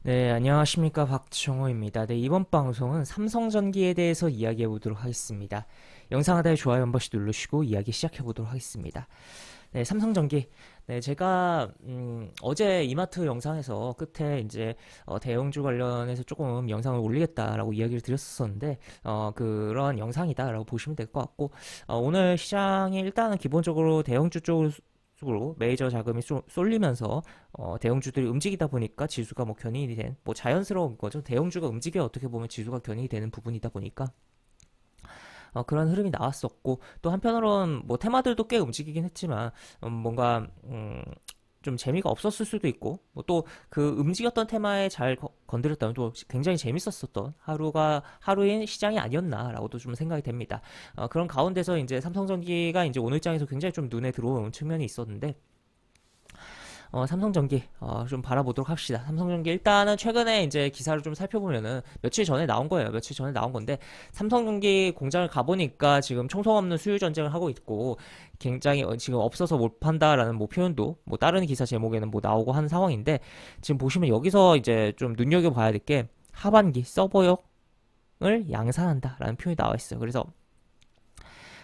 네, 안녕하십니까. 박정호입니다. 네, 이번 방송은 삼성전기에 대해서 이야기해 보도록 하겠습니다. 영상 하단에 좋아요 한 번씩 누르시고 이야기 시작해 보도록 하겠습니다. 네, 삼성전기. 네, 제가 어제 이마트 영상에서 끝에 이제 대형주 관련해서 조금 영상을 올리겠다라고 이야기를 드렸었는데 그런 영상이다라고 보시면 될 것 같고 오늘 시장이 일단은 기본적으로 대형주 쪽으로 메이저 자금이 쏠리면서 대형주들이 움직이다 보니까 지수가 뭐 견인이 된 뭐 자연스러운 거죠. 대형주가 움직여 어떻게 보면 지수가 견인이 되는 부분이다 보니까 그런 흐름이 나왔었고 또 한편으로는 뭐 테마들도 꽤 움직이긴 했지만 뭔가 좀 재미가 없었을 수도 있고 뭐 또 그 움직였던 테마에 잘 건드렸다면 또 굉장히 재밌었었던 하루인 시장이 아니었나라고도 좀 생각이 됩니다. 그런 가운데서 이제 삼성전기가 이제 오늘장에서 굉장히 좀 눈에 들어오는 측면이 있었는데 삼성전기 좀 바라보도록 합시다. 삼성전기 일단은 최근에 이제 기사를 좀 살펴보면은 며칠 전에 나온 거예요. 며칠 전에 나온 건데 삼성전기 공장을 가보니까 지금 총성 없는 수요 전쟁을 하고 있고 굉장히 지금 없어서 못 판다라는 뭐 표현도 뭐 다른 기사 제목에는 뭐 나오고 하는 상황인데 지금 보시면 여기서 이제 좀 눈여겨봐야 될 게 하반기 서버용을 양산한다라는 표현이 나와 있어요. 그래서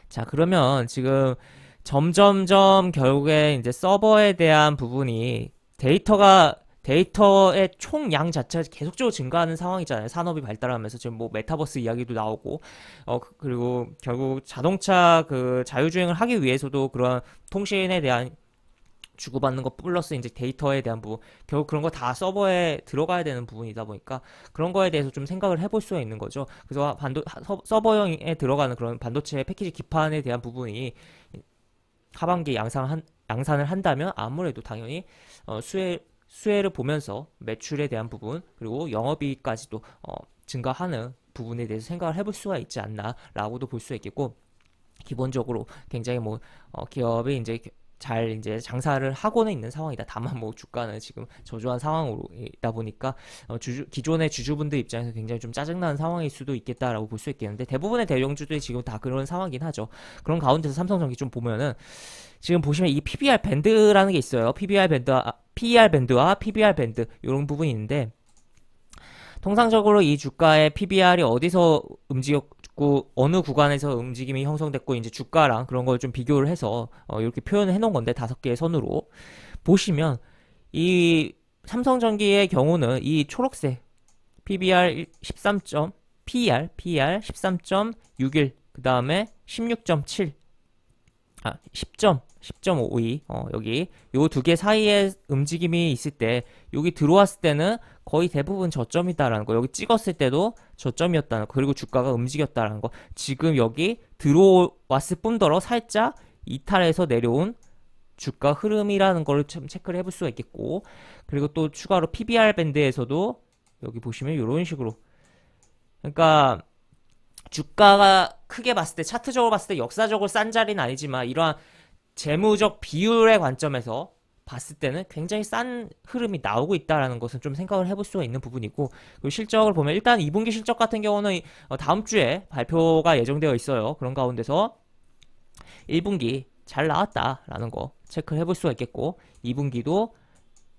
자 그러면 지금 점점점 결국에 이제 서버에 대한 부분이 데이터의 총량 자체가 계속적으로 증가하는 상황이잖아요. 산업이 발달하면서 지금 뭐 메타버스 이야기도 나오고 그리고 결국 자동차 그 자율주행을 하기 위해서도 그런 통신에 대한 주고받는 것 플러스 이제 데이터에 대한 부분 결국 그런 거 다 서버에 들어가야 되는 부분이다 보니까 그런 거에 대해서 좀 생각을 해볼 수가 있는 거죠. 그래서 서버형에 들어가는 그런 반도체 패키지 기판에 대한 부분이 하반기 양산을 한다면 아무래도 당연히 수혜를 보면서 매출에 대한 부분 그리고 영업이익까지도 증가하는 부분에 대해서 생각을 해볼 수가 있지 않나라고도 볼 수 있겠고 기본적으로 굉장히 뭐 기업이 이제 잘 이제 장사를 하고는 있는 상황이다. 다만 뭐 주가는 지금 저조한 상황이다 보니까 기존의 주주분들 입장에서 굉장히 좀 짜증나는 상황일 수도 있겠다라고 볼 수 있겠는데 대부분의 대형주들이 지금 다 그런 상황이긴 하죠. 그런 가운데서 삼성전기 좀 보면은 지금 보시면 이 PBR 밴드라는 게 있어요. PER 밴드와 PBR 밴드 이런 부분이 있는데 통상적으로 이 주가의 PBR이 어디서 움직였고 어느 구간에서 움직임이 형성됐고 이제 주가랑 그런 걸 좀 비교를 해서 이렇게 표현을 해놓은 건데 5개의 선으로 보시면 이 삼성전기의 경우는 이 초록색 PBR 13점 PER 13.61 그 다음에 16.7 10.52 여기 요 두 개 사이에 움직임이 있을 때 여기 들어왔을 때는 거의 대부분 저점이다라는 거 여기 찍었을 때도 저점이었다는 거 그리고 주가가 움직였다라는 거 지금 여기 들어왔을 뿐더러 살짝 이탈해서 내려온 주가 흐름이라는 걸 좀 체크를 해볼 수가 있겠고 그리고 또 추가로 PBR 밴드에서도 여기 보시면 이런 식으로 그러니까 주가가 크게 봤을 때 차트적으로 봤을 때 역사적으로 싼 자리는 아니지만 이러한 재무적 비율의 관점에서 봤을 때는 굉장히 싼 흐름이 나오고 있다라는 것은 좀 생각을 해볼 수가 있는 부분이고 그리고 실적을 보면 일단 2분기 실적 같은 경우는 다음 주에 발표가 예정되어 있어요. 그런 가운데서 1분기 잘 나왔다라는 거 체크를 해볼 수가 있겠고 2분기도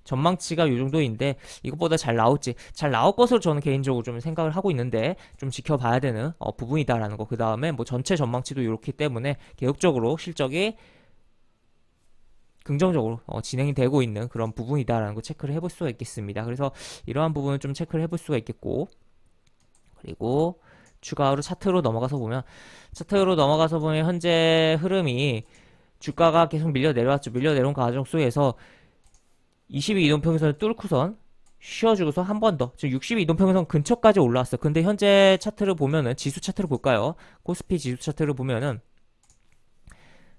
전망치가 이 정도인데 이것보다 잘 나올 것으로 저는 개인적으로 좀 생각을 하고 있는데 좀 지켜봐야 되는 부분이다라는 거. 그 다음에 뭐 전체 전망치도 이렇기 때문에 계속적으로 실적이 긍정적으로 진행이 되고 있는 그런 부분이다라는 거 체크를 해볼 수가 있겠습니다. 그래서 이러한 부분을 좀 체크를 해볼 수가 있겠고 그리고 추가로 차트로 넘어가서 보면 현재 흐름이 주가가 계속 밀려 내려왔죠. 밀려 내려온 과정 속에서 22이동평균선을 뚫고선 쉬어주고서 한 번 더, 지금 62이동평균선 근처까지 올라왔어. 근데 현재 차트를 보면은, 지수 차트를 볼까요? 코스피 지수 차트를 보면은,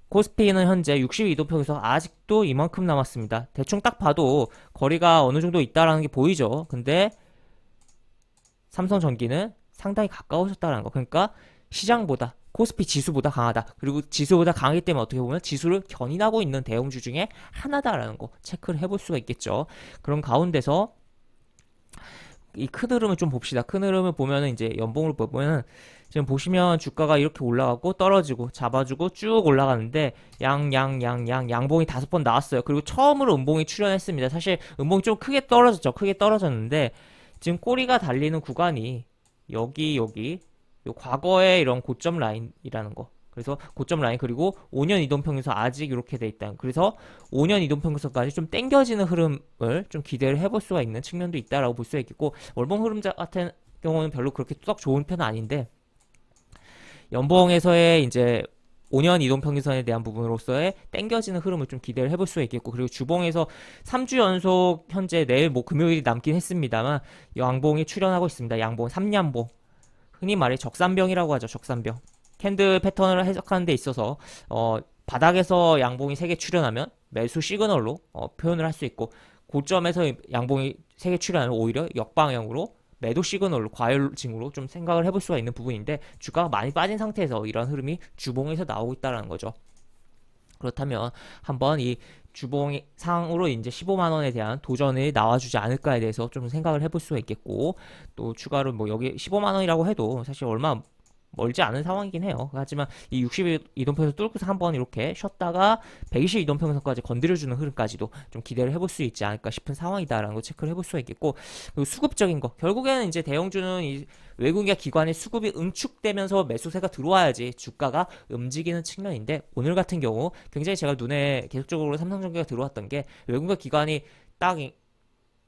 코스피는 현재 62이동평균선 아직도 이만큼 남았습니다. 대충 딱 봐도 거리가 어느 정도 있다라는 게 보이죠? 근데 삼성전기는 상당히 가까워졌다는 거. 그러니까 시장보다 코스피 지수보다 강하다. 그리고 지수보다 강하기 때문에 어떻게 보면 지수를 견인하고 있는 대형주 중에 하나다라는 거 체크를 해볼 수가 있겠죠. 그런 가운데서 이 큰 흐름을 좀 봅시다. 큰 흐름을 보면은 이제 연봉을 보면은 지금 보시면 주가가 이렇게 올라가고 떨어지고 잡아주고 쭉 올라가는데 양봉이 5번 나왔어요. 그리고 처음으로 음봉이 출현했습니다. 사실 음봉이 좀 크게 떨어졌죠. 크게 떨어졌는데 지금 꼬리가 달리는 구간이 여기 요 과거의 이런 고점 라인이라는 거. 그래서 고점 라인 그리고 5년 이동평균선 아직 이렇게 돼 있다. 그래서 5년 이동평균선까지 좀 땡겨지는 흐름을 좀 기대를 해볼 수가 있는 측면도 있다라고 볼 수 있겠고 월봉 흐름 같은 경우는 별로 그렇게 썩 좋은 편은 아닌데 연봉에서의 이제 5년 이동평균선에 대한 부분으로서의 땡겨지는 흐름을 좀 기대를 해볼 수 있겠고 그리고 주봉에서 3주 연속 현재 내일 뭐 금요일이 남긴 했습니다만 양봉이 출현하고 있습니다. 양봉 3년봉 흔히 말해 적산병이라고 하죠. 적산병 캔들 패턴을 해석하는 데 있어서 바닥에서 양봉이 3개 출현하면 매수 시그널로 표현을 할 수 있고 고점에서 양봉이 3개 출현하면 오히려 역방향으로 매도 시그널로 과열징으로 좀 생각을 해볼 수가 있는 부분인데 주가가 많이 빠진 상태에서 이런 흐름이 주봉에서 나오고 있다는 거죠. 그렇다면 한번 이 주봉 상으로 이제 15만 원에 대한 도전이 나와주지 않을까에 대해서 좀 생각을 해볼 수가 있겠고 또 추가로 뭐 여기 15만 원이라고 해도 사실 얼마 멀지 않은 상황이긴 해요. 하지만 이 60 이동평선 뚫고서 한번 이렇게 쉬었다가 120 이동평선까지 건드려주는 흐름까지도 좀 기대를 해볼 수 있지 않을까 싶은 상황이다라는 거 체크를 해볼 수가 있겠고 그리고 수급적인 거 결국에는 이제 대형주는 이 외국인과 기관의 수급이 응축되면서 매수세가 들어와야지 주가가 움직이는 측면인데 오늘 같은 경우 굉장히 제가 눈에 계속적으로 삼성전기가 들어왔던 게 외국인과 기관이 딱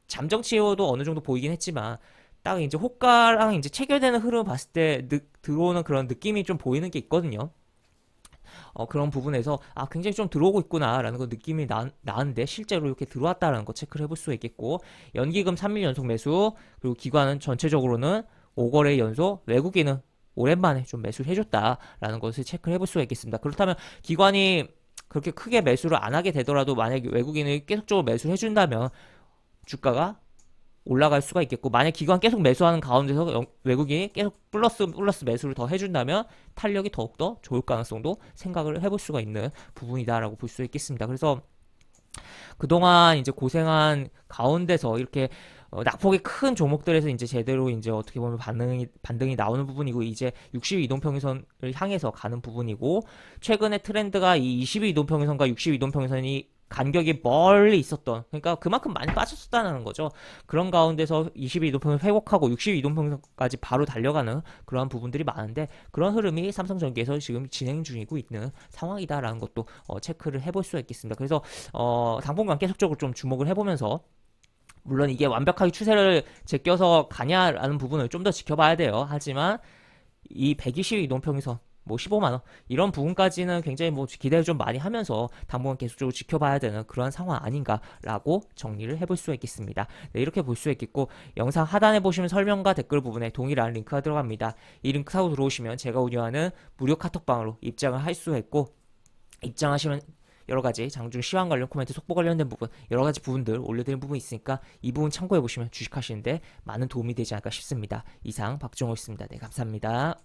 잠정 치유도 어느 정도 보이긴 했지만 딱 이제 호가랑 이제 체결되는 흐름을 봤을 때 들어오는 그런 느낌이 좀 보이는 게 있거든요. 그런 부분에서 굉장히 좀 들어오고 있구나라는 거 느낌이 나는데 실제로 이렇게 들어왔다라는 거 체크를 해볼 수 있겠고 연기금 3일 연속 매수 그리고 기관은 전체적으로는 5거래 연속 외국인은 오랜만에 좀 매수를 해줬다라는 것을 체크를 해볼 수가 있겠습니다. 그렇다면 기관이 그렇게 크게 매수를 안 하게 되더라도 만약에 외국인이 계속적으로 매수를 해준다면 주가가 올라갈 수가 있겠고 만약 기관 계속 매수하는 가운데서 외국인이 계속 플러스 매수를 더 해준다면 탄력이 더욱더 좋을 가능성도 생각을 해볼 수가 있는 부분이다라고 볼 수 있겠습니다. 그래서 그동안 이제 고생한 가운데서 이렇게 낙폭이 큰 종목들에서 이제 제대로 이제 어떻게 보면 반등이 나오는 부분이고 이제 60 이동평균선을 향해서 가는 부분이고 최근에 트렌드가 이 22 이동평균선과 60 이동평균선이 간격이 멀리 있었던 그러니까 그만큼 많이 빠졌었다는 거죠. 그런 가운데서 22이동평선 회복하고 62이동평선까지 바로 달려가는 그러한 부분들이 많은데 그런 흐름이 삼성전기에서 지금 진행 중이고 있는 상황이다라는 것도 체크를 해볼 수가 있겠습니다. 그래서 당분간 계속적으로 좀 주목을 해보면서 물론 이게 완벽하게 추세를 제껴서 가냐라는 부분을 좀 더 지켜봐야 돼요. 하지만 이 120 이동평균선 뭐 15만원 이런 부분까지는 굉장히 뭐 기대를 좀 많이 하면서 당분간 계속적으로 지켜봐야 되는 그런 상황 아닌가라고 정리를 해볼 수가 있겠습니다. 네, 이렇게 볼 수가 있겠고 영상 하단에 보시면 설명과 댓글 부분에 동일한 링크가 들어갑니다. 이 링크 타고 들어오시면 제가 운영하는 무료 카톡방으로 입장을 할 수가 있고 입장하시면 여러가지 장중 시황 관련 코멘트 속보 관련된 부분 여러가지 부분들 올려드린 부분이 있으니까 이 부분 참고해보시면 주식하시는데 많은 도움이 되지 않을까 싶습니다. 이상 박종호였습니다. 네, 감사합니다.